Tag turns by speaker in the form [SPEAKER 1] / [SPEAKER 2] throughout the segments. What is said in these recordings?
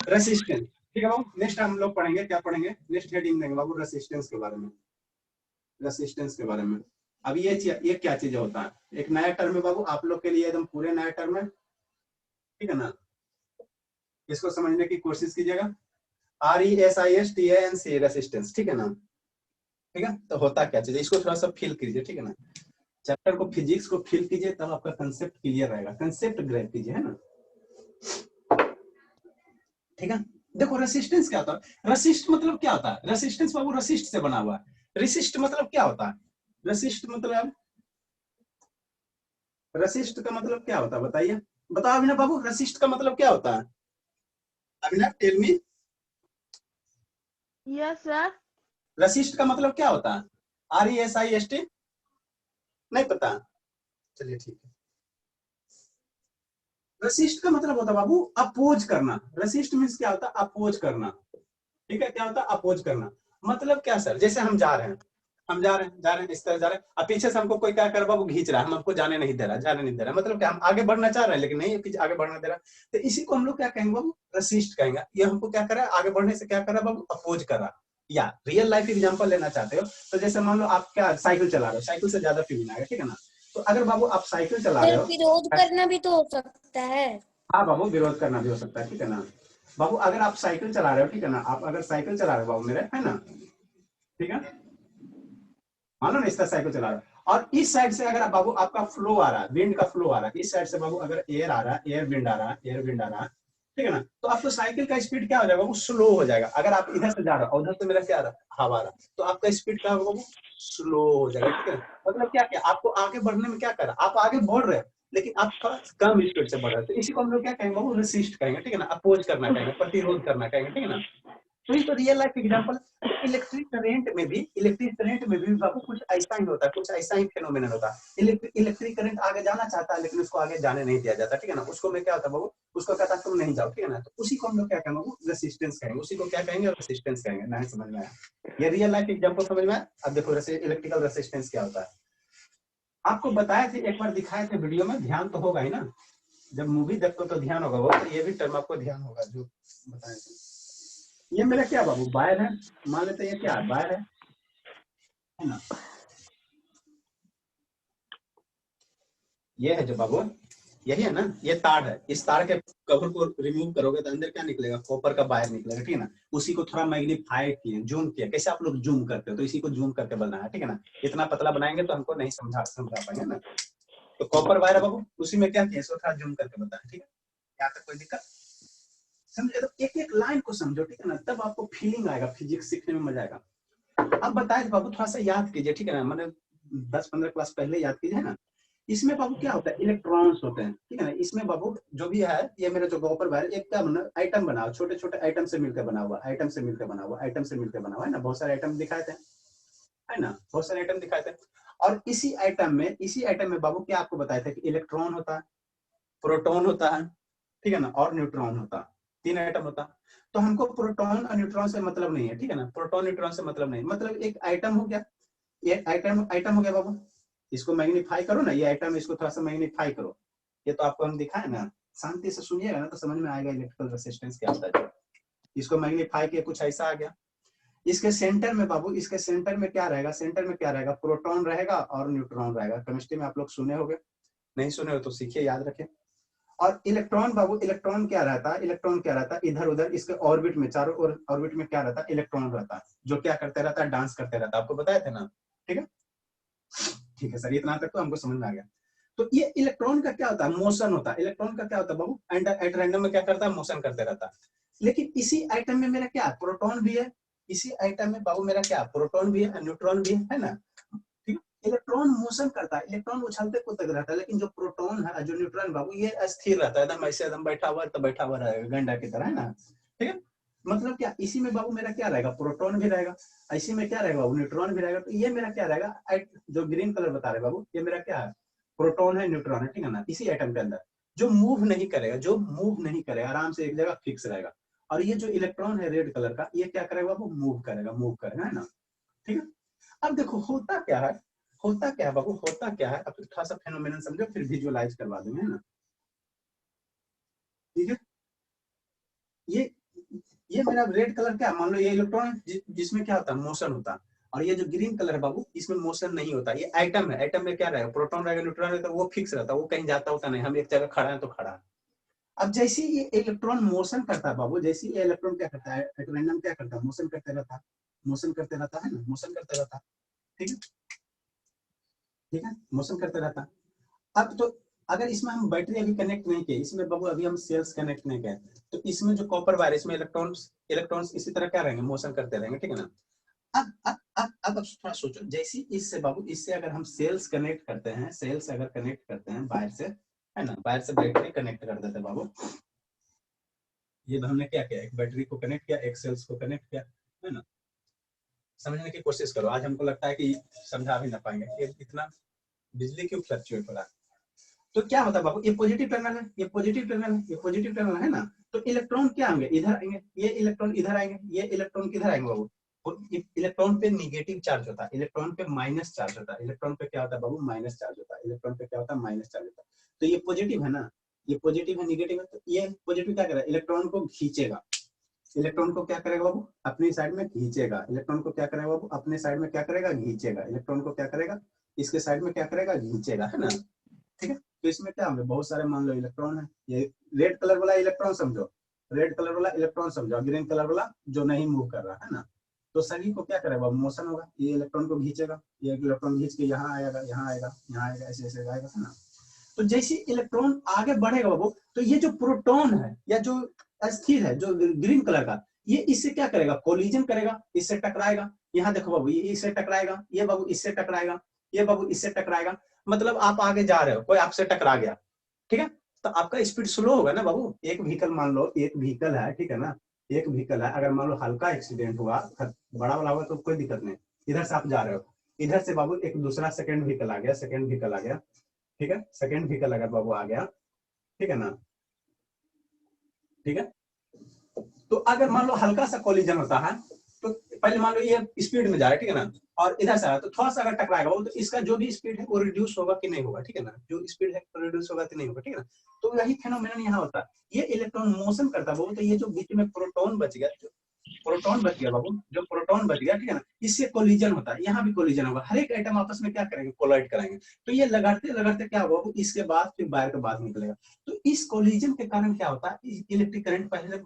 [SPEAKER 1] Resistance, ठीक है बाबू। Next हम लोग पढ़ेंगे, क्या पढ़ेंगे, नेक्स्ट हेडिंग देंगे बाबू रेसिस्टेंस के बारे में, रेसिस्टेंस के बारे में। अब ये क्या चीज होता है, एक नया टर्म है बाबू आप लोग के लिए, एकदम पूरे नया टर्म है, ठीक है ना। इसको समझने की कोशिश कीजिएगा। RESISTANC रेसिस्टेंस, ठीक है ना, ठीक है। तो होता क्या चीज, इसको थोड़ा सा फील कीजिए, ठीक है ना। चैप्टर को, फिजिक्स को फील कीजिए, तब आपका कंसेप्ट क्लियर रहेगा, कंसेप्ट ग्रैब कीजिए, है ना, ठीक है। देखो रेसिस्टेंस क्या होता है, रेसिस्ट मतलब क्या होता है, रेसिस्टेंस बाबू रेसिस्ट से बना हुआ है। रेसिस्ट मतलब क्या होता है, रेसिस्ट मतलब, रेसिस्ट का मतलब क्या होता है बताइए, बताओ अभिनव बाबू, रेसिस्ट का मतलब क्या होता है, Abhinav tell me.
[SPEAKER 2] Yes sir.
[SPEAKER 1] Racist का मतलब क्या होता है, RESIST, नहीं पता, चलिए ठीक है। रेसिस्ट का मतलब होता है बाबू अपोज करना, रेसिस्ट मीन्स क्या होता है, अपोज करना, ठीक है। क्या होता है, अपोज करना। मतलब क्या सर, जैसे हम जा रहे हैं, हम जा रहे हैं इस तरह जा रहे हैं, अब पीछे से हमको कोई क्या कर बाबू खींच रहा है, हम हमको जाने नहीं दे रहा, जाने नहीं दे रहा, मतलब क्या हम आगे बढ़ना चाह रहे हैं लेकिन नहीं पीछे आगे बढ़ना दे रहा। तो इसी को हम लोग क्या कहेंगे बाबू, रेसिस्ट कहेंगे। ये हमको क्या कर रहा है, आगे बढ़ने से क्या कर रहा है बाबू, अपोज कर रहा। या रियल लाइफ एग्जांपल लेना चाहते हो तो जैसे मान लो आप क्या साइकिल चला रहे हो, साइकिल से ज्यादा फीलिंग आएगा, ठीक है ना। तो अगर बाबू आप साइकिल चला रहे हो,
[SPEAKER 3] विरोध करना भी तो हो सकता है।
[SPEAKER 1] हाँ बाबू विरोध करना भी हो सकता है, ठीक है ना। बाबू अगर आप साइकिल चला रहे हो, ठीक है ना, आप अगर साइकिल चला रहे हो बाबू मेरे, है ना, ठीक है, मान लो ना इस तरह साइकिल चला रहा है, और इस साइड से अगर बाबू आपका फ्लो आ रहा है, विंड का फ्लो आ रहा है, इस साइड से बाबू अगर एयर आ रहा है, एयर विंड आ रहा है, एयर विंड आ रहा है, ठीक है ना, तो आपको साइकिल का स्पीड क्या हो जाएगा, वो स्लो हो जाएगा। अगर आप इधर से जा रहे हो, उधर से मेरा क्या आ रहा है, हवा आ रहा है, तो आपका स्पीड क्या होगा, वो स्लो हो जाएगा, ठीक है ना। मतलब क्या क्या आपको आगे बढ़ने में क्या कर रहा है, आप आगे बढ़ रहे हो लेकिन आप थोड़ा कम स्पीड से बढ़ रहे हो, तो इसी को हम लोग क्या कहेंगे, वो रेसिस्ट कहेंगे, ठीक है ना, अपोज करना कहेंगे, प्रतिरोध करना कहेंगे, ठीक है ना। तो ये तो real life example. Electric current में भी बाबू कुछ ऐसा ही होता है, कुछ ऐसा ही फेनोमेनन होता है। इलेक्ट्रिक करंट आगे जाना चाहता है लेकिन उसको आगे जाने नहीं दिया जाता, ठीक है ना। उसको में क्या होता है बाबू, उसको कहता है तुम नहीं जाओ, ठीक है ना। तो उसी को हम लोग क्या कहेंगे, रेसिस्टेंस कहेंगे, उसी को क्या कहेंगे, रेसिस्टेंस कहेंगे। नहीं समझ में आया, ये रियल लाइफ एग्जांपल समझ में आया। अब देखो इलेक्ट्रिकल रेसिस्टेंस क्या होता है, आपको बताए थे एक बार, दिखाए थे वीडियो में, ध्यान तो होगा ही ना, जब मूवी देखते हो तो ध्यान होगा वो, तो ये भी टर्म आपको ध्यान होगा जो बताए थे। ये मेरा क्या बाबू वायर है, मान लेते हैं ये क्या वायर है ना, ये है जो बाबू, यही है ना, ये तार है, इस तार के कवर को रिमूव करोगे तो अंदर क्या निकलेगा, कॉपर का वायर निकलेगा, ठीक है ना। उसी को थोड़ा मैग्नीफाई किए, जूम किया, कैसे आप लोग जूम करते हो, तो इसी को जूम करके बनाया, ठीक है ना। इतना पतला बनाएंगे तो हमको नहीं समझा पाएंगे ना। तो कॉपर वायर है बाबू, उसी में क्या किया, इसको थोड़ा जूम करके बताया, ठीक है। यहाँ तक कोई दिक्कत समझे, तो एक एक लाइन को समझो, ठीक है ना, तब आपको फीलिंग आएगा, फिजिक्स सीखने में मजा आएगा। अब बताए बाबू थोड़ा सा याद कीजिए, ठीक है ना, मैंने 10-15 क्लास पहले याद कीजिए ना। इसमें बाबू क्या होता है, इलेक्ट्रॉन्स होते हैं, ठीक है ना। इसमें बाबू जो भी है, ये मेरा जो कॉपर वायर, एक क्या बना आइटम बना, छोटे छोटे आइटम से मिलकर बना हुआ, आइटम से मिलकर बना हुआ, आइटम से मिलकर बना हुआ है ना, बहुत सारे आइटम दिखाए थे, है ना, बहुत सारे आइटम दिखाए थे। और इसी आइटम में बाबू क्या आपको बताया था कि इलेक्ट्रॉन होता है, प्रोटॉन होता है, ठीक है ना, और न्यूट्रॉन होता है, 3 आइटम होता है। तो हमको प्रोटॉन और न्यूट्रॉन से मतलब नहीं है, ठीक है ना, प्रोटॉन न्यूट्रॉन से मतलब नहीं, मतलब एक आइटम हो गया, ये आइटम हो गया बाबू। इसको मैग्नीफाई करो ना, ये आइटम, इसको थोड़ा सा मैग्नीफाई करो, ये तो आपको हम दिखाए ना, शांति से सुनिएगा ना तो समझ में आएगा इलेक्ट्रिकल रेसिस्टेंस क्या होता है। इसको मैग्नीफाई किया, कुछ ऐसा आ गया। इसके सेंटर में बाबू, इसके सेंटर में क्या रहेगा, सेंटर में क्या रहेगा, प्रोटॉन रहेगा और न्यूट्रॉन रहेगा। केमिस्ट्री में आप लोग सुने होंगे, नहीं सुने हो तो सीखिए, याद रखें। और इलेक्ट्रॉन बाबू, इलेक्ट्रॉन क्या रहता है, इलेक्ट्रॉन क्या रहता है, इधर उधर इसके ऑर्बिट में, चारों ओर ऑर्बिट में क्या रहता है, इलेक्ट्रॉन रहता है, जो क्या करते रहता है, डांस करते रहता है। आपको बताया था ना, ठीक है, ठीक है सर, इतना तक तो हमको समझ में आ गया। तो ये इलेक्ट्रॉन का क्या होता है, मोशन होता है। इलेक्ट्रॉन का क्या होता है बाबू, एट रैंडम में क्या करता है, मोशन करते रहता है। लेकिन इसी आइटम में मेरा क्या है, प्रोटॉन भी है, इसी आइटम में बाबू मेरा क्या, प्रोटॉन भी है, न्यूट्रॉन भी है ना, ठीक है। इलेक्ट्रॉन मोशन करता है, इलेक्ट्रॉन उछलते कूदते रहता है, लेकिन जो प्रोटॉन है, जो न्यूट्रॉन बाबू, ये स्थिर रहता है, एकदम ऐसे एकदम बैठा हुआ तो बैठा हुआ रहेगा, गंडा की तरह, है ना, ठीक है। मतलब क्या, इसी में बाबू मेरा क्या रहेगा, प्रोटॉन भी रहेगा, इसी में क्या रहेगा बाबू, न्यूट्रॉन भी रहेगा। तो ये मेरा क्या रहेगा, जो ग्रीन कलर बता रहे बाबू, ये मेरा क्या है, प्रोटॉन है, न्यूट्रॉन है, ठीक है ना, इसी एटम के अंदर, जो मूव नहीं करेगा, जो मूव नहीं करेगा, आराम से एक जगह फिक्स रहेगा। और ये जो इलेक्ट्रॉन है रेड कलर का, ये क्या करेगा बाबू, मूव करेगा, है ना, ठीक है। अब देखो होता क्या है, होता क्या है बाबू, होता क्या है, अब थोड़ा सा फेनोमेनन समझो, फिर विजुअलाइज करवा देंगे, है ना, ठीक है। ये मेरा रेड कलर क्या, मान लो ये इलेक्ट्रॉन जिसमें क्या होता है, मोशन होता है, और ये जो ग्रीन कलर है बाबू, इसमें मोशन नहीं होता, ये एटम है। एटम में क्या रहेगा, प्रोटॉन रहेगा, न्यूट्रॉन रहेगा, वो फिक्स रहता है, वो कहीं जाता होता नहीं, हम एक जगह खड़ा है तो खड़ा है। अब जैसे ये इलेक्ट्रॉन मोशन करता है बाबू, जैसे ये इलेक्ट्रॉन क्या करता है, रैंडम क्या करता है, मोशन करते रहता है, मोशन करते रहता है ना, मोशन करते रहता है, ठीक है, ठीक है, मोशन करते रहता है। अब तो अगर इसमें हम बैटरी अभी कनेक्ट नहीं किए, इसमें बाबू अभी हम सेल्स कनेक्ट नहीं किए, तो इसमें जो कॉपर वायर, इसमें इलेक्ट्रॉन्स इलेक्ट्रॉन्स इसी तरह क्या रहेंगे, मोशन करते रहेंगे, ठीक है ना। अब थोड़ा सोचो, जैसे इससे बाबू, इससे अगर हम सेल्स कनेक्ट करते हैं, सेल्स अगर कनेक्ट करते हैं वायर से, है ना, वायर से बैटरी कनेक्ट कर देते हैं बाबू। ये हमने क्या किया, एक बैटरी को कनेक्ट किया, एक सेल्स को कनेक्ट किया, है ना। समझने की कोशिश करो, आज हमको लगता है कि समझा भी ना पाएंगे, ये इतना बिजली क्यों फ्लक्चुएट हो रहा है। तो क्या होता है बाबू, ये पॉजिटिव टर्मिनल है, ये पॉजिटिव टर्मिनल है, ये पॉजिटिव टर्मिनल है ना, तो इलेक्ट्रॉन क्या होंगे, इधर आएंगे, ये इलेक्ट्रॉन इधर आएंगे, ये इलेक्ट्रॉन किधर आएंगे बाबू, इलेक्ट्रॉन पे निगेटिव चार्ज होता है, इलेक्ट्रॉन पे माइनस चार्ज होता है, इलेक्ट्रॉन पे क्या होता है बाबू, माइनस चार्ज होता है, इलेक्ट्रॉन पे क्या होता है, माइनस चार्ज होता है। तो ये पॉजिटिव है ना, ये पॉजिटिव है, निगेटिव है, तो ये पॉजिटिव क्या करेगा, इलेक्ट्रॉन को खींचेगा, इलेक्ट्रॉन को क्या करेगा बाबू, अपनी साइड में खींचेगा, इलेक्ट्रॉन को क्या करेगा बाबू, अपने साइड में क्या करेगा, खींचेगा, इलेक्ट्रॉन को क्या करेगा, इसके साइड में क्या करेगा, खींचेगा, है ना, ठीक है। तो इसमें क्या होंगे, बहुत सारे मान लो इलेक्ट्रॉन है, ये रेड कलर वाला इलेक्ट्रॉन समझो, रेड कलर वाला इलेक्ट्रॉन समझो, ग्रीन कलर वाला जो नहीं मूव कर रहा है ना, तो सभी को क्या करेगा, मोशन होगा, ये इलेक्ट्रॉन को खींचेगा, ये इलेक्ट्रॉन खींच के यहाँ आएगा, यहाँ आएगा, यहाँ आएगा, ऐसे ऐसे आएगा, है ना। तो जैसे इलेक्ट्रॉन आगे बढ़ेगा बाबू, तो ये जो प्रोटॉन है या जो स्थिर है, जो ग्रीन कलर का, ये इससे क्या करेगा, कोलिजन करेगा, इससे टकराएगा, यहाँ देखो बाबू, ये इससे टकराएगा, ये बाबू इससे टकराएगा, ये बाबू इससे टकराएगा, मतलब आप आगे जा रहे हो, कोई आपसे टकरा गया, ठीक है, तो आपका स्पीड स्लो होगा ना बाबू। एक व्हीकल मान लो, एक व्हीकल है, ठीक है ना, एक व्हीकल है, अगर मान लो हल्का एक्सीडेंट हुआ, बड़ा वाला हुआ तो कोई दिक्कत नहीं, इधर से आप जा रहे हो, इधर से बाबू एक दूसरा सेकंड व्हीकल आ गया, सेकंड व्हीकल आ गया, ठीक है, सेकंड व्हीकल अगर बाबू आ गया, ठीक है ना, ठीक है, तो अगर मान लो हल्का सा कोलिजन होता है, तो पहले मान लो ये स्पीड में जा रहा है, ठीक है ना, और इधर से आया, तो थोड़ा सा अगर टकराएगा वो, तो इसका जो भी स्पीड है वो रिड्यूस होगा कि नहीं होगा, ठीक है ना, जो स्पीड है वो रिड्यूस होगा कि नहीं होगा, ठीक है ना। तो वही फेनोमेनन यहाँ होता है, ये इलेक्ट्रॉन मोशन करता है, तो ये जो बीच में प्रोटॉन बच गया, प्रोटॉन बच गया बाबू, जो प्रोटॉन बच गया, ठीक है ना, इससे कोलिजन होता है, यहाँ भी कोलिजन होगा, हर एक एटम आपस में क्या करेंगे, कोलाइड करेंगे, तो ये लगाते लगाते क्या होगा, इसके बाद फिर वायर के बाद निकलेगा। तो इस कोलिजन के कारण क्या होता है, इलेक्ट्रिक करंट पहले,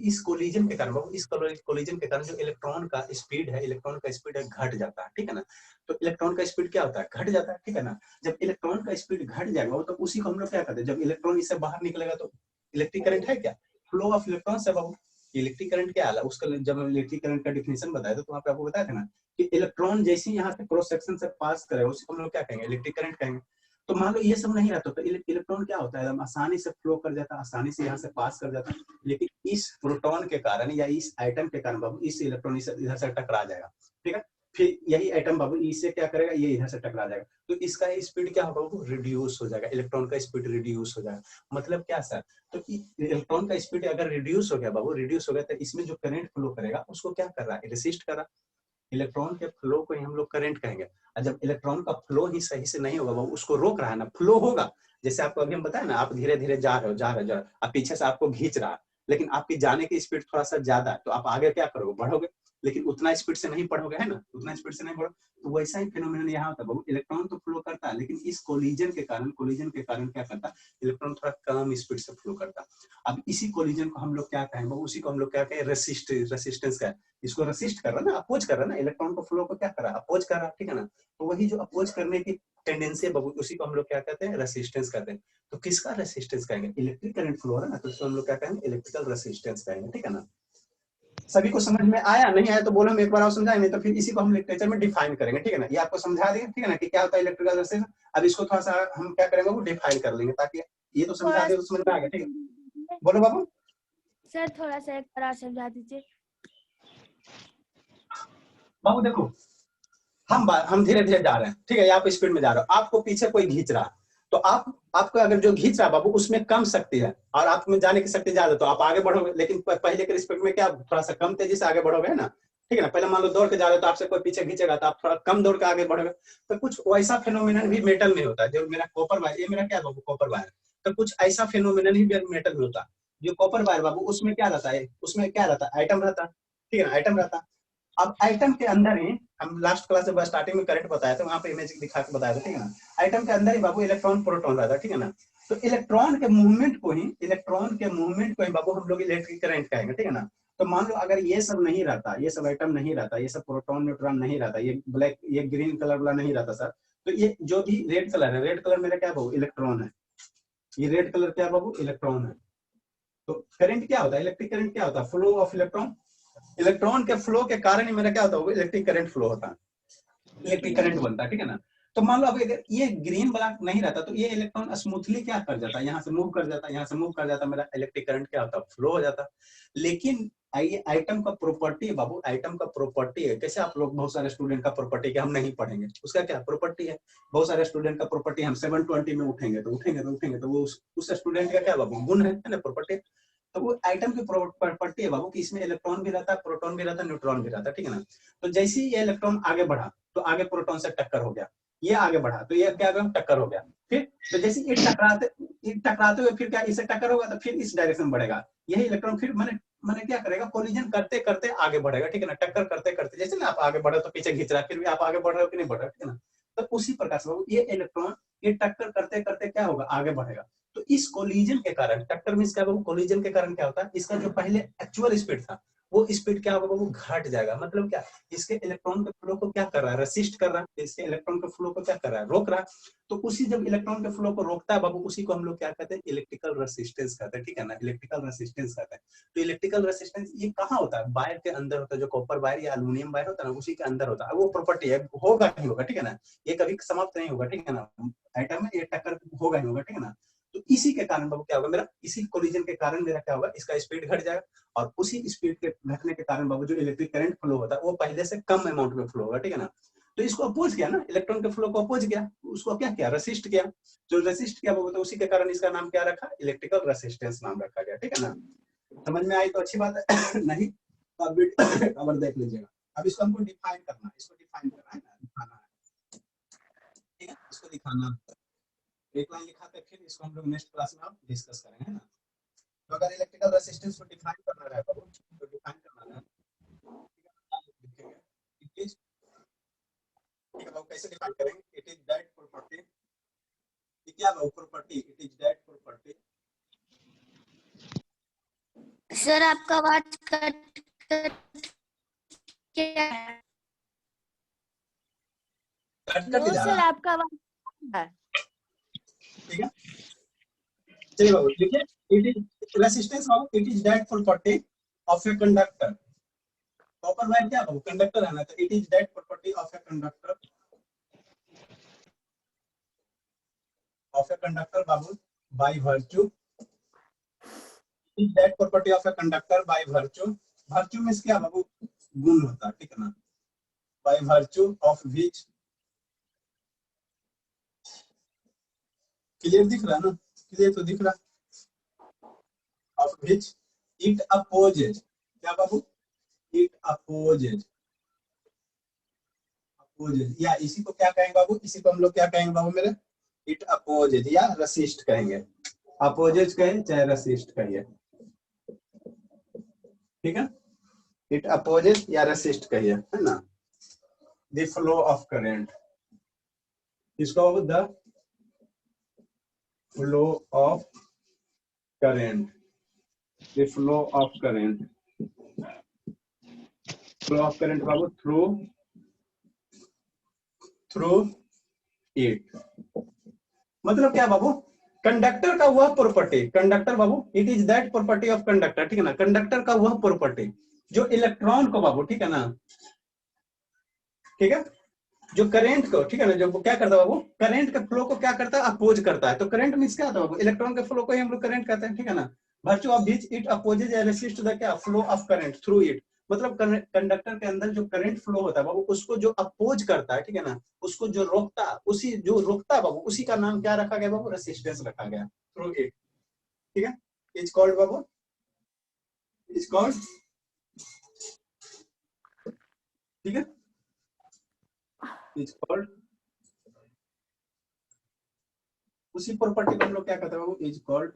[SPEAKER 1] इस कोलिजन के कारण, इस कोलिजन के कारण जो इलेक्ट्रॉन का स्पीड है, इलेक्ट्रॉन का स्पीड है घट जाता है, ठीक है ना। तो इलेक्ट्रॉन का स्पीड क्या होता है, घट जाता है, ठीक है ना। जब इलेक्ट्रॉन का स्पीड घट जाएगा तो उसी को हम लोग क्या करते हैं, जब इलेक्ट्रॉन इससे बाहर निकलेगा तो इलेक्ट्रिक करंट है क्या, फ्लो ऑफ इलेक्ट्रॉन से बाबू। इलेक्ट्रिक करंट क्या है, उसका जब हम इलेक्ट्रिक करंट का डिफिनेशन बताया था तो वहां पे आपको बताया था ना कि इलेक्ट्रॉन जैसे ही यहाँ से क्रॉस सेक्शन से पास करेगा उसी को हम लोग क्या कहेंगे, इलेक्ट्रिक करंट कहेंगे। तो मान लो ये सब नहीं रहता तो इलेक्ट्रॉन क्या होता है, आसानी से फ्लो कर जाता है, आसानी से यहाँ से पास कर जाता है, लेकिन इस प्रोटॉन के कारण या इस एटम के कारण बाबू इस इलेक्ट्रॉन इधर से टकरा जाएगा, ठीक है। फिर यही एटम बाबू इससे क्या करेगा, ये इधर से टकरा जाएगा, तो इसका स्पीड क्या होगा, रिड्यूस हो जाएगा, इलेक्ट्रॉन का स्पीड रिड्यूस हो जाएगा। मतलब क्या सर, तो इलेक्ट्रॉन का स्पीड अगर रिड्यूस हो गया बाबू, रिड्यूस हो गया तो इसमें जो करंट फ्लो करेगा उसको क्या कर रहा है, रेसिस्ट कर रहा है। इलेक्ट्रॉन के फ्लो को ही हम लोग करंट कहेंगे। और जब इलेक्ट्रॉन का फ्लो ही सही से नहीं होगा, वो उसको रोक रहा है ना, फ्लो होगा। जैसे आपको अभी हम बताया ना, आप धीरे धीरे जा रहे हो, जा रहे हो, अब पीछे से आपको खींच रहा है, लेकिन आपकी जाने की स्पीड थोड़ा सा ज्यादा है, तो आप आगे क्या करोगे, बढ़ोगे, लेकिन उतना स्पीड से नहीं बढ़ोगे, है ना, उतना स्पीड से नहीं बढ़ोगे। तो वैसा ही फेनोमेनन यहाँ होता है, इलेक्ट्रॉन तो फ्लो करता है, लेकिन इस कोलिजन के कारण क्या करता है, इलेक्ट्रॉन थोड़ा कम स्पीड से फ्लो करता है। अब इसी कोलिजन को हम लोग क्या कहेंगे, उसी को हम लोग क्या कहें, रेसिस्टेंस का, इसको रेसिस्ट कर रहा है ना, अपोज कर रहा है ना, इलेक्ट्रॉन को फ्लो को क्या कर रहा है, अपोज कर रहा है, ठीक है ना। तो वही जो अपोज करने की टेंडेंसी है उसी को हम लोग क्या कहते हैं, रेसिस्टेंस कहते हैं। तो किसका रेसिस्टेंस कहेंगे, इलेक्ट्रिक करंट फ्लो है ना, तो इसको हम लोग क्या कहेंगे, इलेक्ट्रिकल रेसिस्टेंस कहेंगे, ठीक है ना। सभी को समझ में आया, नहीं आया तो बोलो, हम एक बार और समझाएंगे, तो फिर इसी को हम लिटरेचर में डिफाइन करेंगे, ठीक है ना। ये आपको समझा देंगे, ठीक है ना, कि क्या होता है इलेक्ट्रिकल रेसिस्टेंस। अब इसको थोड़ा सा हम क्या करेंगे, वो डिफाइन कर लेंगे, ताकि ये तो समझा दे तो समझ में आ गया, ठीक है। बोलो बाबू
[SPEAKER 3] सर, थोड़ा सा एक बार समझा दीजिए।
[SPEAKER 1] बाबू देखो, हम धीरे धीरे जा रहे हैं, ठीक है, आप स्पीड में जा रहे हो, आपको पीछे कोई खींच रहा है, तो आपको अगर जो खींच रहा है बाबू उसमें कम शक्ति है और आप में जाने की शक्ति ज्यादा, तो आप आगे बढ़ोगे, लेकिन पहले के रिस्पेक्ट में क्या थोड़ा सा कम तेजी से आगे बढ़ोगे, है ना, ठीक है ना। पहले मान लो दौड़ के जा रहे हो तो आपसे कोई पीछे खींचेगा तो आप थोड़ा कम दौड़ के आगे बढ़ोगे। तो कुछ वैसा फेनोमेनन भी मेटल में होता है, जो मेरा कॉपर वायर, ये मेरा क्या बाबू, कॉपर वायर, तो कुछ ऐसा फेनोमेनन ही मेटल में होता है। जो कॉपर वायर बाबू उसमें क्या रहता है, उसमें क्या रहता है, आइटम रहता, ठीक है ना, आइटम रहता। अब आइटम के अंदर ही हम लास्ट क्लास में स्टार्टिंग में करंट बताया था, वहां पे इमेज दिखा के बताया था, ठीक है ना। आइटम के अंदर ही बाबू इलेक्ट्रॉन प्रोटॉन रहता है, ठीक है ना। तो इलेक्ट्रॉन के मूवमेंट को ही बाबू हम लोग इलेक्ट्रिक करंट कहेंगे, ठीक है ना। तो मान लो अगर ये सब नहीं रहता, ये सब आइटम नहीं रहता, ये सब प्रोटॉन न्यूट्रॉन नहीं रहता, ये ब्लैक ये ग्रीन कलर वाला नहीं रहता सर, तो ये जो भी रेड कलर है, रेड कलर मेरा क्या बाबू इलेक्ट्रॉन है, ये रेड कलर क्या बाबू इलेक्ट्रॉन है। तो करंट क्या होता है, इलेक्ट्रिक करंट क्या होता है, फ्लो ऑफ इलेक्ट्रॉन। इलेक्ट्रॉन के फ्लो के कारण ही मेरा क्या होता है, इलेक्ट्रिक करंट फ्लो होता है, इलेक्ट्रिक करंट बनता है, ठीक है ना। तो मान लो अब अगर ये ग्रीन वाला नहीं रहता तो ये इलेक्ट्रॉन स्मूथली क्या कर जाता है, यहाँ से मूव कर जाता है, यहाँ से मूव कर जाता है, मेरा इलेक्ट्रिक करंट क्या होता है, फ्लो हो जाता। लेकिन ये आइटम का प्रॉपर्टी है बाबू, आइटम का प्रॉपर्टी है। कैसे आप लोग बहुत सारे स्टूडेंट का प्रॉपर्टी हम नहीं पढ़ेंगे, उसका क्या प्रॉपर्टी है, बहुत सारे स्टूडेंट का प्रॉपर्टी हम 720 में उठेंगे तो वो उस स्टूडेंट का क्या बाबू गुण है ना, प्रॉपर्टी। तो वो आइटम की प्रॉपर्टी है बाबू कि इसमें इलेक्ट्रॉन भी रहता है, प्रोटॉन भी रहता है, न्यूट्रॉन भी रहता है, ठीक है ना। तो जैसे ही ये इलेक्ट्रॉन आगे बढ़ा तो आगे प्रोटॉन से टक्कर हो गया, ये आगे बढ़ा तो ये क्या गया, टक्कर हो गया। फिर तो जैसे ये टकराते हुए फिर क्या इससे टक्कर होगा तो फिर इस डायरेक्शन में बढ़ेगा, यही इलेक्ट्रॉन फिर मैंने मैंने क्या करेगा, कोलिजन करते करते आगे बढ़ेगा, ठीक है ना, टक्कर करते करते, जैसे ना आप आगे बढ़े तो पीछे खींच रहा है, फिर भी आप आगे बढ़ रहे हो कि नहीं बढ़ रहे हो, ठीक है ना। तो उसी प्रकार से ये इलेक्ट्रॉन ये टक्कर करते करते क्या होगा, आगे बढ़ेगा। तो इस कोलिजन के कारण, टक्कर मींस क्या, कोलिजन के कारण क्या होता है, इसका जो पहले एक्चुअल स्पीड था वो स्पीड क्या होगा, वो घट जाएगा। मतलब क्या, इसके इलेक्ट्रॉन के फ्लो को क्या कर रहा है, रेसिस्ट कर रहा है, इसके इलेक्ट्रॉन के फ्लो को क्या कर रहा है, रोक रहा है। तो उसी जब इलेक्ट्रॉन के फ्लो को रोकता है बाबू, उसी को हम लोग क्या कहते हैं, इलेक्ट्रिकल रेसिस्टेंस कहते हैं, ठीक है ना, इलेक्ट्रिकल रेसिस्टेंस कहते हैं। तो इलेक्ट्रिकल रेसिस्टेंस ये कहाँ होता है, वायर के अंदर होता है, जो कॉपर वायर या एल्यूमिनियम वायर होता है ना, उसी के अंदर होता है। वो प्रॉपर्टी है, होगा ही होगा, ठीक है ना, ये कभी समाप्त नहीं होगा, ठीक है ना, आइटम में ये टक्कर होगा ही होगा, ठीक है ना। तो इसी के कारण बाबू क्या होगा, मेरा इसी कोलिजन के कारण मेरा क्या होगा, इसका स्पीड घट जाएगा, और उसी स्पीड के घटने के कारण बाबू जो इलेक्ट्रिक करंट फ्लो होता है वो पहले से कम अमाउंट में फ्लो होगा, ठीक है ना। तो इसको अपोज किया ना, इलेक्ट्रॉन के फ्लो को अपोज किया, उसको क्या किया, रेसिस्ट किया। जो रेसिस्ट किया वो तो उसी के कारण इसका नाम क्या रखा, इलेक्ट्रिकल रेसिस्टेंस नाम रखा गया, ठीक है ना। समझ में आई तो अच्छी बात है नहीं तो अब देख लीजिएगा। अब इसको हमको डिफाइन करना है, इसको डिफाइन करना है ना, दिखाना है, ठीक है, इसको दिखाना। एक लाइन लिखा था, फिर इसको हम लोग नेक्स्ट क्लास में डिस्कस करेंगे, है ना। तो अगर इलेक्ट्रिकल रेसिस्टेंस को डिफाइन करना रहेगा तो डिफाइन करना है, लिखेंगे इट इज, ठीक है, कैसे डिफाइन करेंगे, इट इज दैट प्रॉपर्टी, क्या है property, it is that property.
[SPEAKER 3] Sir आपका आवाज कट कट के
[SPEAKER 1] कट कट के जा
[SPEAKER 3] सर
[SPEAKER 1] रहा है,
[SPEAKER 3] आपका आवाज है।
[SPEAKER 1] ठीक है, चलिए बाबू देखिए, it is resistance of, it is that property of a conductor. Copper wire क्या बाबू कंडक्टर है ना, तो it is that property of a conductor, of a conductor Babu by virtue, is that property of a conductor by virtue, virtue means क्या बाबू, गुण होता है, ठीक है ना, by virtue of which, clear दिख रहा है ना, क्लियर तो दिख रहा है, ऑफ व्हिच इट अपोजेज, क्या बाबू, इट अपोजेज, अपोजेज, या इसी को क्या कहेंगे बाबू, इसी को हम लोग क्या कहेंगे बाबू मेरे, इट अपोजेज या रेसिस्ट कहेंगे, अपोजेज कहें चाहे रेसिस्ट कहिए, ठीक है, इट अपोजेज या रेसिस्ट कहिए, है ना। द फ्लो ऑफ करंट, इसको the flow of current, the flow of current, flow of current Babu through through it, मतलब क्या बाबू, कंडक्टर का वह property, conductor Babu it is that property of conductor, ठीक है ना, कंडक्टर का वह प्रॉपर्टी जो इलेक्ट्रॉन को बाबू, ठीक है ना, ठीक है, जो करंट को, ठीक है ना, जो क्या करता है बाबू, करंट के फ्लो को क्या करता है, अपोज करता है। तो करंट मींस क्या होता है बाबू, इलेक्ट्रॉन के फ्लो को ही हम लोग करंट कहते हैं, ठीक है ना। Virtue of which it opposes या रेसिस्ट द क्या, flow of current through it, मतलब कंडक्टर के अंदर जो करंट फ्लो होता है बाबू उसको जो अपोज करता है, ठीक है ना, उसको जो रोकता, उसी जो रोकता है बाबू उसी का नाम क्या रखा गया बाबू, रेसिस्टेंस रखा गया, थ्रू इट, ठीक है, is called Babu, is called, ठीक है, इज कॉल्ड, उसी प्रॉपर्टी को हम लोग क्या कहते हैं बाबू, इज कॉल्ड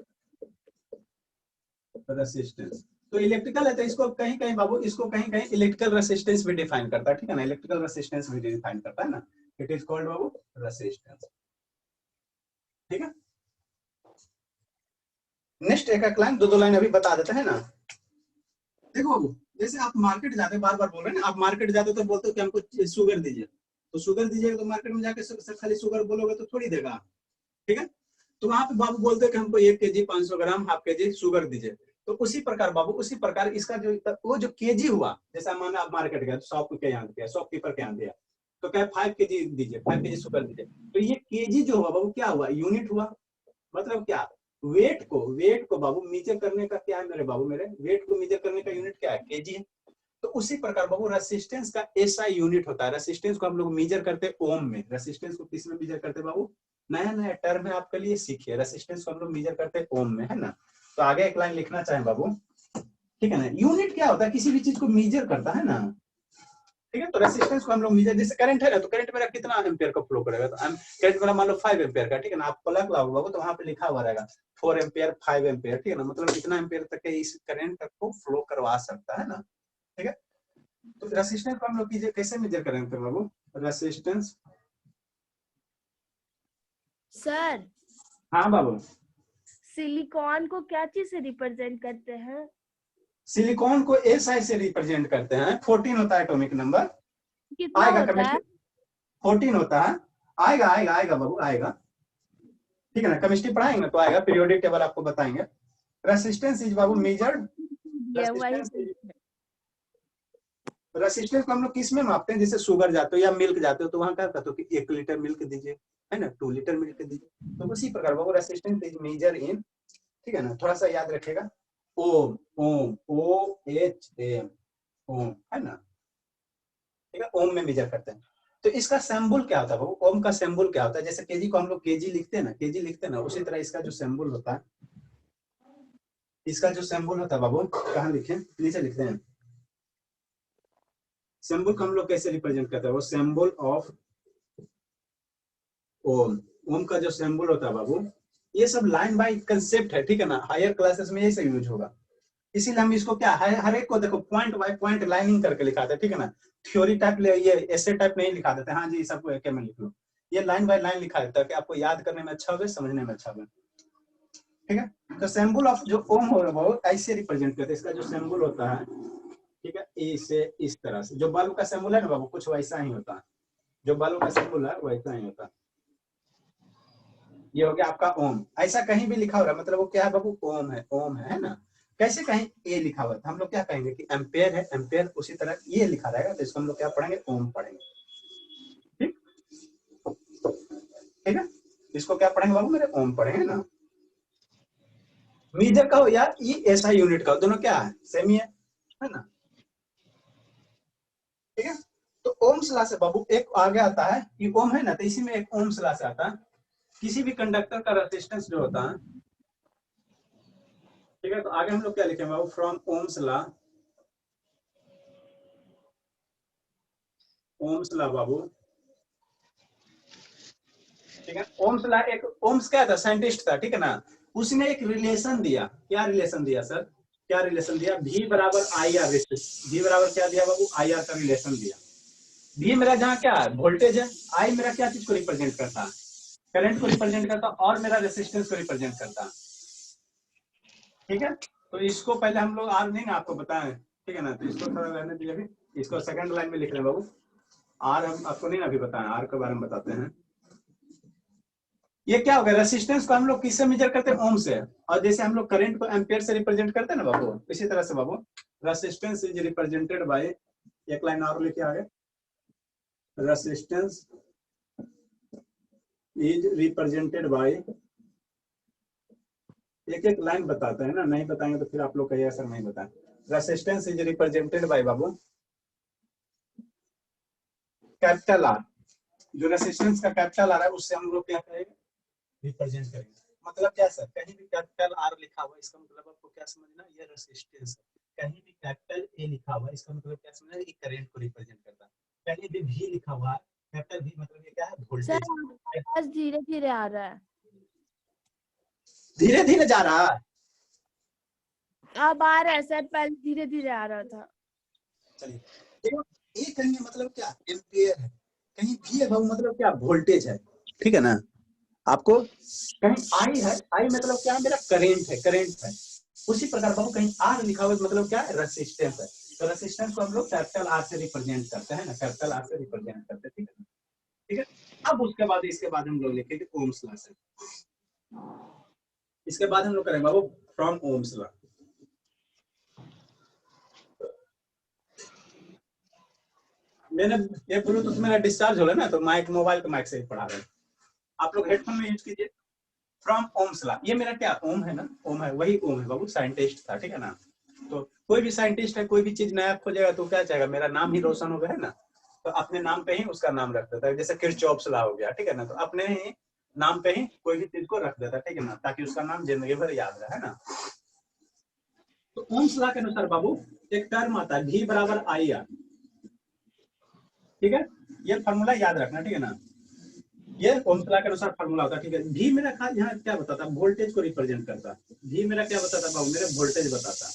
[SPEAKER 1] रेसिस्टेंस। तो इलेक्ट्रिकल है तो इसको कहीं कहीं बाबू, इसको कहीं कहीं इलेक्ट्रिकल रेसिस्टेंस भी डिफाइन करता है, ठीक है ना, इलेक्ट्रिकल रेसिस्टेंस भी डिफाइन करता है ना, it is called Babu resistance, ठीक है। नेक्स्ट एक लाइन, दो लाइन अभी बता देते हैं ना। देखो बाबू, जैसे आप मार्केट जाते, बार बार बोल रहे हैं ना, आप मार्केट जाते तो बोलते हो कि हमको शुगर दीजिए, तो शुगर दीजिएगा तो मार्केट में जाके खाली शुगर बोलोगे तो थोड़ी देगा, ठीक है। तो वहां पे बाबू बोलते हैं कि हमको 1 kg 500 ग्राम हाफ kg शुगर दीजिए। तो उसी प्रकार बाबू, उसी प्रकार इसका जो वो जो केजी हुआ, जैसे माना आप मार्केट गए, शॉप के यहाँ दिया, शॉपकीपर के यहाँ दिया, तो क्या 5 kg दीजिए, 5 kg शुगर दीजिए। तो ये केजी जो हुआ बाबू क्या हुआ, यूनिट हुआ, मतलब क्या, वेट को बाबू मीजर करने का क्या है मेरे बाबू, मेरे वेट को मीजर करने का यूनिट क्या है, केजी है। तो उसी प्रकार बाबू रेसिस्टेंस का ऐसा यूनिट होता है, रेसिस्टेंस को हम लोग मीजर करते हैं ओम में। रेसिस्टेंस को किस में मीजर करते हैं बाबू, नया नया टर्म है आपके लिए, सीखिए। रेसिस्टेंस को हम लोग मीजर करते हैं ओम में, है ना। तो आगे एक लाइन लिखना चाहें बाबू, ठीक है ना। यूनिट क्या होता है, किसी भी चीज को मीजर करता है ना, ठीक है। तो रेसिस्टेंस को हम लोग मीजर, जैसे करंट है ना, तो करंट मेरा कितना एम्पियर का फ्लो करेगा, तो करंट मेरा मान लो 5 एम्पियर का, ठीक है ना। आप प्लग लगाओगे बाबू तो वहां पे लिखा हुआ रहेगा 4 एम्पियर 5 एम्पियर, ठीक है ना, मतलब इतना एम्पियर तक के इस करंट को फ्लो करवा सकता है ना, ठीक है। तो रेसिस्टेंस को हम लोग कैसे मेजर करेंगे बाबू, रेसिस्टेंस।
[SPEAKER 2] सर
[SPEAKER 1] हाँ बाबू,
[SPEAKER 2] सिलिकॉन को क्या चीज से रिप्रेजेंट करते हैं?
[SPEAKER 1] सिलिकॉन को SI से रिप्रेजेंट करते हैं, 14 होता है एटॉमिक नंबर,
[SPEAKER 2] कितना
[SPEAKER 1] आएगा
[SPEAKER 2] होता है?
[SPEAKER 1] केमिस्ट्री 14 होता है, आएगा आएगा आएगा बाबू आएगा, ठीक है ना। केमिस्ट्री पढ़ाएंगे ना तो आएगा, पीरियोडिक टेबल आपको बताएंगे। Resistance is Babu measured, resistance को हम लोग किस में मापते हैं, जैसे शुगर जाते हो या मिल्क जाते हो तो वहां क्या कहते हो कि 1 लीटर मिल्क दीजिए, है ना, 2 लीटर मिल्क दीजिए। तो उसी प्रकार बाबू रेसिस्टेंस इज मेजर इन, ठीक है ना, थोड़ा सा याद रखेगा, ओम, ओम, OHM, ओम, है ना, ठीक है, ओम में मेजर करते हैं। तो इसका सिंबल क्या होता है बाबू, ओम का सिंबल क्या होता है, जैसे केजी को हम लोग केजी लिखते हैं ना, केजी लिखते हैं ना, उसी तरह इसका जो सिंबल होता है, इसका जो सिंबल होता है बाबू, कहाँ लिखे, नीचे लिखते हैं। सिंबल को हम लोग कैसे रिप्रेजेंट करते हैं, वो सिंबल ऑफ ओम, ओम का जो सिंबल होता है बाबू, ये सब लाइन बाय कंसेप्ट है, ठीक है ना, हायर क्लासेस में ये सब यूज होगा। इसीलिए हम इसको क्या हर एक को देखो पॉइंट बाय पॉइंट लाइनिंग करके लिखाते हैं, ठीक है ना। थ्योरी टाइप ले, ये ऐसे टाइप नहीं लिखा देते, हाँ जी सबको एक में लिख लो, ये लाइन बाय लाइन लिखा देता है कि आपको याद करने में अच्छा हो, समझने में अच्छा हो, ठीक है। तो सिंबल ऑफ जो ओम हो रहा है ऐसे रिप्रेजेंट करते हैं, इसका जो सिंबल होता है, ठीक है, इसे इस तरह से, जो बल्ब का सिंबल है ना बाबू, कुछ वैसा ही होता है, जो बल्ब का सिंबल है वैसा ही होता है। ये हो गया आपका ओम, ऐसा कहीं भी लिखा हो रहा है मतलब वो क्या है बाबू, ओम है, ओम है ना। कैसे कहीं ए लिखा हुआ है हम लोग क्या कहेंगे कि एम्पेयर है, एम्पेयर, उसी तरह ये लिखा रहेगा तो इसको हम लोग क्या पढ़ेंगे, ओम पढ़ेंगे, ठीक, ठीक है। इसको क्या पढ़ेंगे बाबू मेरे, ओम पढ़ेंगे ना। मीटर का हो या ये ऐसा यूनिट का हो, दोनों क्या है, सेम ही है ना, ठीक है। तो ओम्स लॉ से बाबू एक आगे आता है, ये ओम है ना, तो इसी में एक ओम्स लॉ से आता है, किसी भी कंडक्टर का रेजिस्टेंस जो होता है, ठीक है। तो आगे हम लोग क्या लिखेंगे बाबू, from Ohm's law, Ohm's law बाबू, ठीक है। ओम्स लॉ, एक ओम्स क्या था, साइंटिस्ट था, ठीक है ना, उसने एक रिलेशन दिया, क्या रिलेशन दिया सर, क्या रिलेशन दिया, V बराबर IR, V बराबर क्या दिया बाबू, IR का रिलेशन दिया। V मेरा जहाँ क्या है, वोल्टेज है, I मेरा क्या चीज को रिप्रेजेंट करता है, करंट को रिप्रेजेंट करता है, और मेरा रेसिस्टेंस को रिप्रेजेंट करता है, ठीक है। तो इसको पहले हम लोग आर नहीं ना आपको बताएं, ठीक है ना, तो इसको थोड़ा रहने दीजिए अभी, इसको सेकंड लाइन में लिख रहे हैं बाबू, आर हम आपको नहीं अभी बताएं, आर के बारे में बताते हैं। ये क्या हो गया, रेसिस्टेंस को हम लोग किससे मेजर करते हैं, ओम से, और जैसे हम लोग करंट को एम्पियर से रिप्रेजेंट करते हैं ना बाबू, इसी तरह से बाबू रेसिस्टेंस इज रिप्रेजेंटेड बाय, एक लाइन और लेके आ गए, रेसिस्टेंस इज रिप्रेजेंटेड बाय, एक एक लाइन बताते हैं ना, नहीं बताएंगे तो फिर आप लोग कहिए सर नहीं बताएं। Resistance is represented by Babu capital R, जो रेसिस्टेंस का कैपिटल आर है उससे हम लोग क्या करेंगे, रिप्रेजेंट करेंगे। मतलब क्या सर, कहीं भी कैपिटल आर लिखा हुआ इसका मतलब आपको क्या समझना, ये रेसिस्टेंस है। कहीं भी कैपिटल ए लिखा हुआ इसका मतलब क्या समझना, ये करंट को रिप्रेजेंट करता है। कहीं भी V लिखा हुआ है, कैपिटल V मतलब ये क्या है, वोल्टेज।
[SPEAKER 2] सर आवाज धीरे धीरे आ रहा है।
[SPEAKER 1] धीरे धीरे जा रहा है,
[SPEAKER 2] अब आ रहा है सर, पहले धीरे धीरे आ रहा था।
[SPEAKER 1] चलिए देखो, ए कहीं मतलब क्या एम्पियर है, कहीं भी है बाबू मतलब क्या वोल्टेज है, ठीक है ना। आपको कहीं आई है, आई मतलब क्या मेरा करेंट है, करंट है। उसी प्रकार बाबू कहीं आर लिखा हुआ मतलब क्या है, रेसिस्टेंस है। तो रेसिस्टेंस को हम लोग कैपिटल आर से रिप्रेजेंट करते हैं ना, कैपिटल आर से रिप्रेजेंट करते हैं, ठीक है ना। ठीक है, अब उसके बाद इसके बाद हम लोग लिखेंगे ओम्स लॉ से। इसके बाद हम लोग करेंगे बाबू फ्रॉम ओम्स लॉ। मैंने ये ब्लूटूथ मेरा डिस्चार्ज हो रहा है ना, तो माइक मोबाइल के माइक से ही पढ़ा रहे हैं। आप लोग हेडफोन में यूज कीजिए। फ्रॉम ओम्स लॉ, ये मेरा क्या ओम है ना, ओम है, वही ओम है बाबू, साइंटिस्ट था, ठीक है ना। तो कोई भी साइंटिस्ट है, कोई भी चीज नया खोजेगा तो क्या चाहेगा, मेरा नाम ही रोशन हो गया है ना, तो अपने नाम पे ही उसका नाम रख देता है। जैसे किरचॉफ्स लॉ हो गया, ठीक है ना, तो अपने ही नाम पे ही कोई भी चीज को रख देता है, ठीक है ना, ताकि उसका नाम जिंदगी भर याद रहे, है ना। तो ओम्स लॉ के अनुसार बाबू एक टर्म आता है V बराबर IR, ठीक है। ये फॉर्मूला याद रखना, ठीक है ना। ये ओम्स लॉ के अनुसार फॉर्मूला होता है, ठीक है। V मेरा यहाँ क्या बताता है, वोल्टेज को रिप्रेजेंट करता है। V मेरा क्या बताता है बाबू, मेरे वोल्टेज बताता है।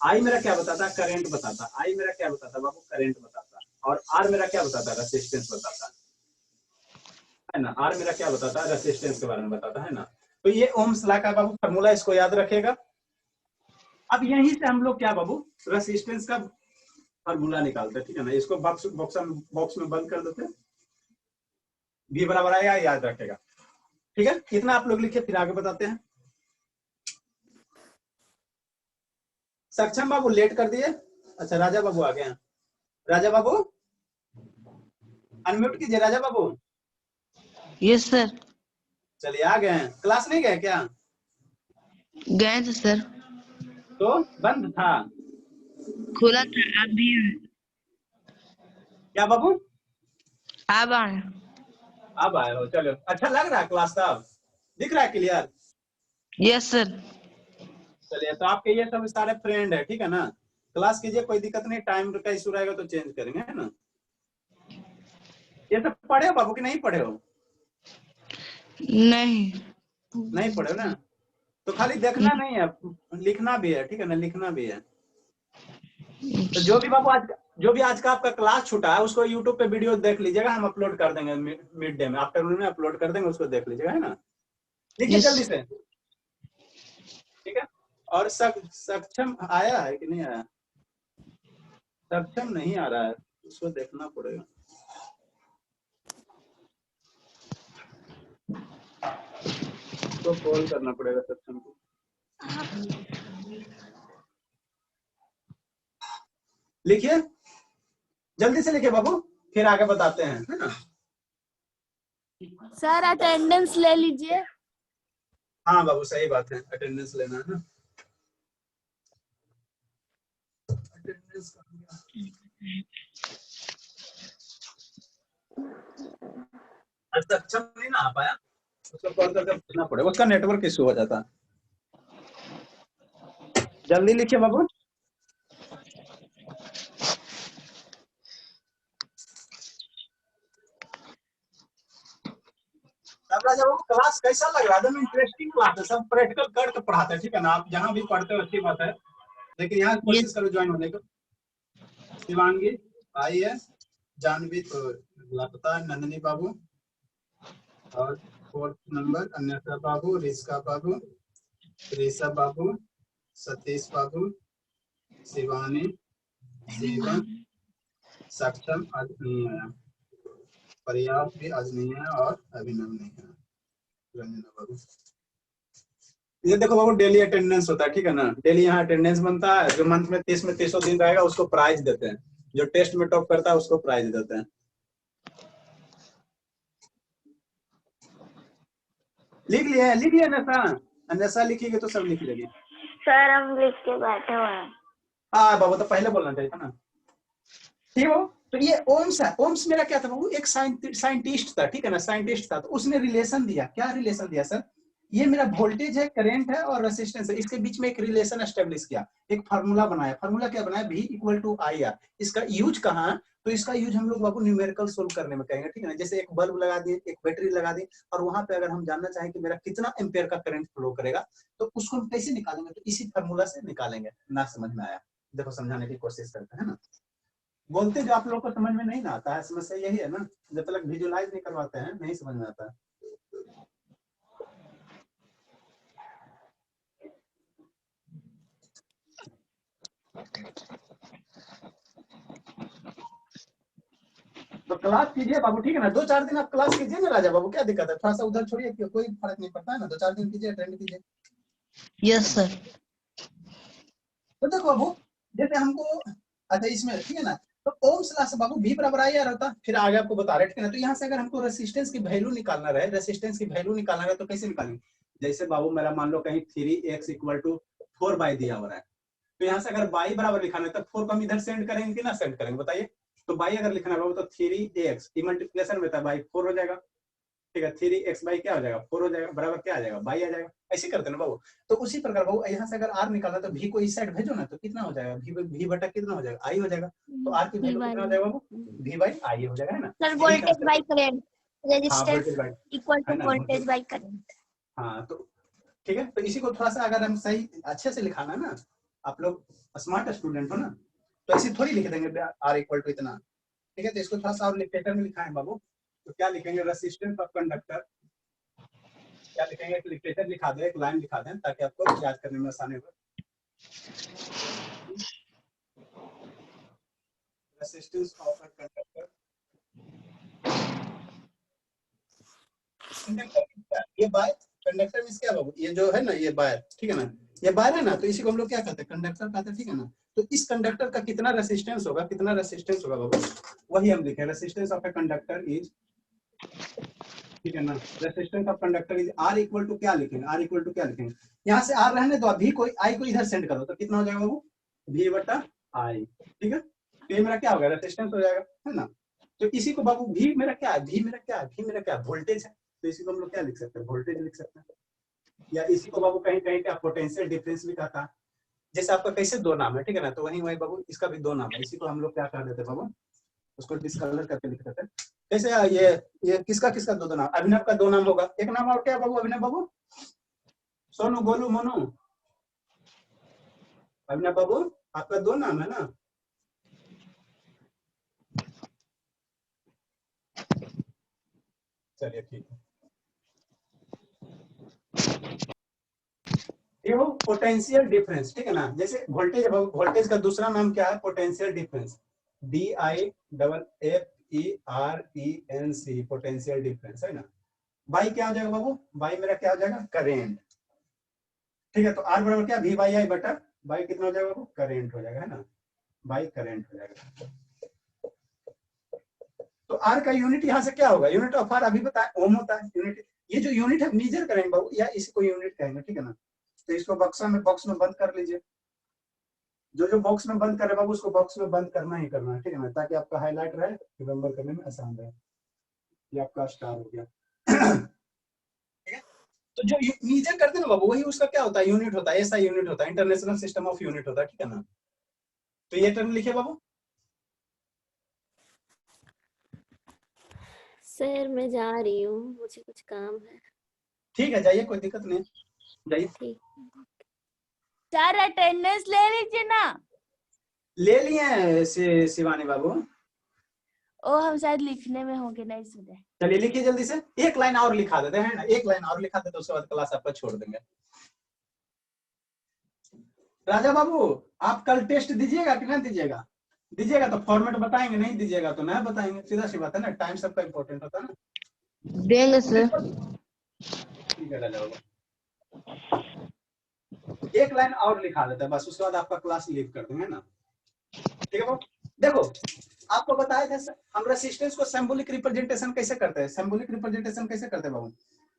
[SPEAKER 1] I मेरा क्या बताता है, करंट बताता है। I मेरा क्या बताता है बाबू, करंट बताता है। और R मेरा क्या बताता है, रेसिस्टेंस बताता है ना। R मेरा क्या बताता है, रेसिस्टेंस के बारे में बताता है ना। तो ये ओम्स लॉ का बाबू फॉर्मूला, इसको याद रखेगा। अब यहीं से हम लोग क्या बाबू, रेसिस्टेंस का फॉर्मूला निकालते हैं, ठीक है ना। इसको बॉक्स में बंद कर देते हैं। V बराबर आया, याद रखेगा, ठीक है। इतना आप लोग लिखिए, फिर आगे बताते हैं। सक्षम बाबू लेट कर दिए। अच्छा राजा बाबू आ गए हैं। राजा बाबू अनम्यूट कीजिए, राजा बाबू।
[SPEAKER 4] Yes sir.
[SPEAKER 1] चलिए आ गए हैं। क्लास नहीं गए क्या?
[SPEAKER 4] गए थे सर।
[SPEAKER 1] तो बंद था?
[SPEAKER 4] खुला था, आप भी
[SPEAKER 1] क्या बाबू?
[SPEAKER 4] आप आए।
[SPEAKER 1] अब आए हो, चलो अच्छा लग रहा है क्लास साहब, दिख रहा है क्लियर?
[SPEAKER 4] Yes sir.
[SPEAKER 1] चलिए, तो आपके ये सब सारे फ्रेंड है, ठीक है ना। क्लास कीजिए, कोई दिक्कत नहीं, टाइम का इशू रहेगा तो चेंज करेंगे, है ना। ये सब पढ़े हो बाबू कि नहीं पढ़े हो?
[SPEAKER 4] नहीं।
[SPEAKER 1] नहीं पढ़े हो ना, तो खाली देखना नहीं है, लिखना भी है, ठीक है ना, लिखना भी है। तो जो भी आज का आपका क्लास छूटा है उसको यूट्यूब पे वीडियो देख लीजिएगा, हम अपलोड कर देंगे मिड डे में, आफ्टरनून में अपलोड कर देंगे, उसको देख लीजिएगा, है ना। लिखिए
[SPEAKER 4] यस।
[SPEAKER 1] जल्दी से, ठीक है। और सक्षम आया है कि नहीं आया? सक्षम नहीं आ रहा है, उसको देखना पड़ेगा। तो कॉल करना पड़ेगा सक्षम को। लिखिए जल्दी से, लिखिए बाबू, फिर आगे बताते हैं, है ना।
[SPEAKER 2] सर अटेंडेंस ले लीजिए।
[SPEAKER 1] हाँ बाबू सही बात है, अटेंडेंस लेना है ना। अटेंडेंस सक्षम नहीं ना आ पाया, उसको कॉल करके पूछना पड़ेगा, उसका नेटवर्क इशू हो जाता है। जल्दी लिखिए बाबू। क्लास कैसा लग रहा है? एकदम इंटरेस्टिंग क्लास है, सब प्रैक्टिकल करके पढ़ाते हैं, ठीक है ना। आप जहाँ भी पढ़ते हो अच्छी बात है, लेकिन यहाँ कोशिश करो ज्वाइन होने को। शिवांगी आई है, जानवी तो लापता है, नंदनी बाबू, और 4th नंबर अन्यथा बाबू, रिस्का बाबू, ऋषभ बाबू, सतीश बाबू, शिवानी, जीवन, सक्षम आज नहीं आया, पर्याप्त भी आज नहीं है, और अभिनव नहीं है, रंजना बाबू। ये देखो बाबू डेली अटेंडेंस होता है, ठीक है ना। डेली यहाँ अटेंडेंस बनता है, जो मंथ में 30 में 300 दिन रहेगा उसको प्राइज देते हैं, जो टेस्ट में टॉप करता है उसको प्राइज देते हैं। लिख लिए अन्यथा? अन्यथा लिखिएगा तो सब लिख लेंगे।
[SPEAKER 3] सर हम लिख के बैठे हुए हैं।
[SPEAKER 1] हाँ बाबू, तो पहले बोलना चाहिए था ना, ठीक है। तो ये ओम्स है। ओम्स मेरा क्या था बाबू, एक साइंटिस्ट था, ठीक है ना, साइंटिस्ट था। तो उसने रिलेशन दिया, क्या रिलेशन दिया सर, ये मेरा वोल्टेज है, करंट है और रेसिस्टेंस है, इसके बीच में एक रिलेशन एस्टेब्लिश किया, एक फार्मूला बनाया। फार्मूला क्या बनाया? V equal to I R. इसका यूज कहाँ है? तो इसका यूज हम लोग बाबू न्यूमेरिकल सोल्व करने में करेंगे, ठीक है ना। जैसे एक बल्ब लगा दिए, एक बैटरी लगा दी, और वहां पे अगर हम जानना चाहें कि मेरा कितना एम्पेयर का करंट फ्लो करेगा, तो उसको हम कैसे निकालेंगे? तो इसी फार्मूला से निकालेंगे। ना समझ में आया? देखो समझाने की कोशिश करते हैं ना। बोलते जो आप लोगों को समझ में नहीं ना आता है, समस्या यही है ना, जब तक विजुअलाइज नहीं करवाते हैं नहीं समझ में आता है। तो क्लास कीजिए बाबू, ठीक है ना। 2-4 दिन आप क्लास कीजिए ना राजा बाबू, क्या दिक्कत है? थोड़ा सा उधर छोड़िए, कोई फर्क नहीं पड़ता है ना। 2-4 दिन कीजिए, अटेंड कीजिए।
[SPEAKER 4] Yes sir.
[SPEAKER 1] तो देखो बाबू, जैसे हमको अच्छा इसमें, ठीक है ना, तो ओम्स लॉ से बाबू V बराबर आई आर होता, फिर आगे आपको बता रहे, ठीक है ना। तो यहाँ से अगर हमको रेसिस्टेंस की वैल्यू निकालना रहे, रेसिस्टेंस की वैल्यू निकालना रहे, तो कैसे निकालेंगे? जैसे बाबू मेरा मान लो कहीं 3x इक्वल टू 4 बाई दिया हो रहा है, तो यहाँ से अगर बाई बराबर लिखाना है तो 4 को हम इधर सेंड करेंगे कि ना सेंड करेंगे, बताइए। तो बाई अगर लिखना है तो 3x मल्टीप्लिकेशन में था बाई 4 हो जाएगा, ठीक है। 3x बाई क्या हो जाएगा? 4 हो जाएगा, बराबर क्या आ जाएगा? बाई आ जाएगा। ऐसे करते ना बाबू। तो उसी प्रकार बाबू यहाँ से अगर r निकालना तो v को इस साइड भेजो ना, तो कितना हो जाएगा? v बटा कितना हो जाएगा? i हो जाएगा। तो r की वैल्यू कितना हो जाएगा बाबू? v बाई i हो जाएगा, है ना।
[SPEAKER 3] सर वोल्टेज बाय करंट,
[SPEAKER 1] हाँ
[SPEAKER 3] resistance
[SPEAKER 1] voltage by,
[SPEAKER 3] equal to
[SPEAKER 1] है ना।
[SPEAKER 3] Voltage by current.
[SPEAKER 1] हाँ तो ठीक है, तो इसी को थोड़ा सा अगर हम सही अच्छे से लिखाना ना, आप लोग स्मार्ट स्टूडेंट हो ना, तो ऐसे थोड़ी लिख देंगे r इक्वल टू इतना, ठीक है। तो इसको थोड़ा सा और लिटरेचर में लिखा है बाबू, तो क्या लिखेंगे? रेसिस्टेंस ऑफ कंडक्टर, क्या लिखेंगे? एक लिटरेचर लिखा दे, एक लाइन लिखा दें ताकि आपको याद करने में आसानी हो। रेसिस्टेंस ऑफ अ कंडक्टर, ये बाय कंडक्टर में क्या बाबू? ये जो है ना, ये बायर, ठीक है ना, ये बायर है ना, तो इसी को हम लोग क्या कहते हैं? कंडक्टर कहते हैं, ठीक है ना। तो इस कंडक्टर का कितना रेसिस्टेंस होगा? कितना रेसिस्टेंस होगा बाबू? वही हम लिखे, resistance of a conductor is, ठीक है ना। Resistance of conductor is R equal to क्या लिखेंगे? R इक्वल टू क्या लिखेंगे? यहाँ से R रहने दो, V को I को इधर सेंड करो, तो कितना हो जाएगा बाबू? V बटा I, ठीक है। तो ये मेरा क्या होगा? रेसिस्टेंस हो जाएगा, है ना। तो इसी को बाबू V मेरा क्या है? V मेरा क्या है? V मेरा क्या है? वोल्टेज है। तो इसी को हम लोग क्या लिख सकते हैं? वोल्टेज लिख सकते हैं। या इसी को बाबू कहीं कहीं क्या पोटेंशियल डिफरेंस भी कहता है। जैसे आपका कैसे दो नाम है, ठीक है ना, तो वही वही बाबू इसका भी दो नाम है। इसी को हम लोग क्या कर देते हैं बाबू? उसको डिस्कलर करके लिख देते हैं। कैसे ये किसका किसका दो नाम? अभिनव का दो नाम होगा, एक नाम और क्या बाबू? अभिनव बाबू, सोनू, गोलू, मोनू। अभिनव बाबू आपका दो नाम है ना? चलिए ठीक है। ये हो पोटेंशियल डिफरेंस, ठीक है ना। जैसे वोल्टेज, वोल्टेज का दूसरा नाम क्या है? Potential difference, DIFFERENC, potential difference, है ना। बाई क्या हो जाएगा बाबू? बाई मेरा क्या हो जाएगा? करेंट, ठीक है। तो R बराबर क्या? V बाई आई बटा बाई कितना हो जाएगा बाबू? करेंट हो जाएगा, है ना। बाई करेंट हो जाएगा। तो R का यूनिट यहाँ से क्या होगा? यूनिट ऑफ R अभी बताए, ओम होता है यूनिट। ये जो यूनिट है मेजर करेंगे बाबू, या इसको यूनिट कहेंगे, ठीक है ना। तो इसको बॉक्स में बंद कर लीजिए। जो बॉक्स में बंद कर रहे बाबू, उसको बॉक्स में बंद करना ही करना है, ठीक है ना, ताकि आपका हाईलाइट रहे, रिमेम्बर करने में आसान रहे। ये आपका स्टार हो गया। ठीक है। तो जो मेजर करते हैं ना बाबू, वही उसका क्या होता है? यूनिट होता है, ऐसा यूनिट होता है, इंटरनेशनल सिस्टम ऑफ यूनिट होता है, ठीक है ना। तो ये टर्म लिखिए बाबू।
[SPEAKER 5] सर मैं जा रही हूँ, मुझे कुछ काम है।
[SPEAKER 1] ठीक है, जाइए, कोई दिक्कत नहीं, जाइए।
[SPEAKER 5] ठीक।
[SPEAKER 2] सर अटेंडेंस ले लीजिए ना।
[SPEAKER 1] ले लिए शिवानी बाबू।
[SPEAKER 2] ओ हम शायद लिखने में होंगे, नहीं सुने।
[SPEAKER 1] चलिए लिखिए जल्दी से, एक लाइन और लिखा देते हैं ना, एक लाइन और लिखा देते, उसके बाद क्लास आपका छोड़ देंगे। राजा बाबू आप कल टेस्ट दीजिएगा कि नहीं दीजिएगा? दीजिएगा तो फॉर्मेट बताएंगे, नहीं दीजिएगा तो नहीं बताएंगे, सीधा सी बात है ना, टाइम सबका इंपॉर्टेंट होता है ना।
[SPEAKER 4] देंगे सर।
[SPEAKER 1] ठीक है राजा बाबू, एक लाइन और लिखा देते हैं बस, उसके बाद आपका क्लास लीव कर देंगे ना। ठीक है बाबू, देखो आपको बताया था हम रेसिस्टेंस को सिंबॉलिक रिप्रेजेंटेशन कैसे करते हैं। सिंबॉलिक रिप्रेजेंटेशन कैसे करते हैं बाबू?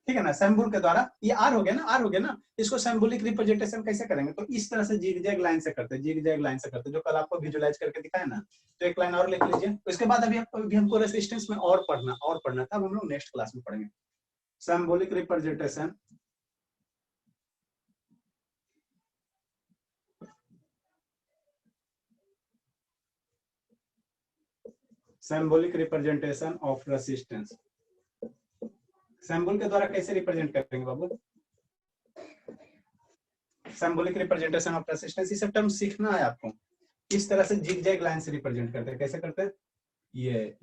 [SPEAKER 1] ठीक है ना, सिंबल के द्वारा। ये आर हो गया ना, आर हो गया ना, इसको सिंबॉलिक रिप्रेजेंटेशन कैसे करेंगे? तो इस तरह से जिग-जैग लाइन से करते हैं, जिग-जैग लाइन से करते हैं, जो कल आपको विजुअलाइज करके दिखाया ना। तो एक लाइन और लिख लीजिए, तो इसके बाद अभी हमको रेसिस्टेंस में और पढ़ना, तब हम लोग नेक्स्ट क्लास में पढ़ेंगे। Symbolic representation symbolic representation of resistance. Symbol के द्वारा कैसे रिप्रेजेंट करेंगे बाबू? सिंबॉलिक रिप्रेजेंटेशन ऑफ रेसिस्टेंस, ये सब टर्म सीखना है आपको। इस तरह से जिगजैग लाइन से रिप्रेजेंट करते हैं। कैसे करते हैं? ये